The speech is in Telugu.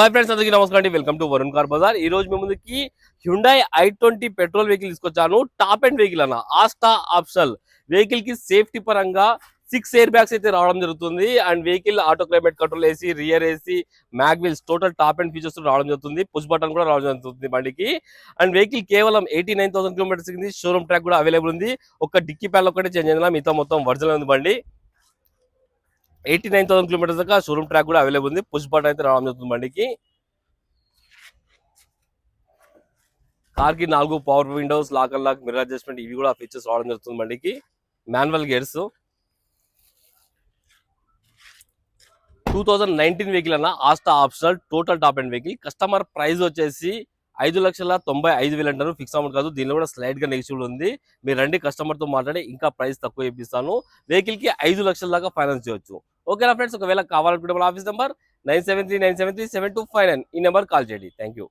హాయ్ ఫ్రెండ్స్, అందరికీ నమస్కారం అండి. Welcome to Varun car Bazar. ఈ రోజు మీ ముందుకి హ్యుండై i20 పెట్రోల్ వెహికల్ తీసుకొచ్చాను. టాప్ అండ్ వెహికల్ అన్న ఆస్టా ఆప్షనల్ వెహికల్ కి సేఫ్టీ పరంగా 6 ఎయిర్ బ్యాగ్స్ అయితే రావడం జరుగుతుంది. And vehicle auto climate control AC, rear AC, mag wheels, total top end features రావడం జరుగుతుంది. పుష్ బటన్ కూడా రావడం జరుగుతుంది బండికి. అండ్ వెహికల్ కేవలం 89,000 కిలోమీటర్స్ ఉంది. షోరూమ్ ట్రాక్ కూడా అవైలబుల్ ఉంది. ఒక డిక్కీ ప్యాల్ ఒకటే చేంజ్ అయిందా, మిగతా మొత్తం ఒరిజినల్ ఉంది బండి. 89,000 కిలోమీటర్స్ దాకా షోరూమ్ ట్రాక్ కూడా అవైలబుల్ ఉంది. పుష్ బటన్ అయితే రావడం జరుగుతుంది బండికి. కార్ కి 4 power windows, lock and lock, mirror adjustment, ఇవి కూడా ఫీచర్స్ రావడం జరుగుతుంది బండికి. Manual gears. 2019 వెహికల్ అన్న Asta optional total top and vehicle. Customer price వచ్చేసి 5,95,000 అంటారు. ఫిక్స్ అమౌంట్ కాదు, దీనిలో కూడా స్లైడ్ గా నెగిటివ్ ఉంది. మీరు రండి, కస్టమర్ తో మాట్లాడి ఇంకా ప్రైస్ తక్కువ ఇప్పిస్తాను. వెహికల్ కి 5 లక్షల దాకా ఫైనాన్స్ చేయొచ్చు. ఓకేనా ఫ్రెండ్స్, ఒకవేళ కావాలనుకుంటే మన ఆఫీస్ నెంబర్ 9739737259, ఈ నెంబర్ కాల్ చేయండి. Thank you.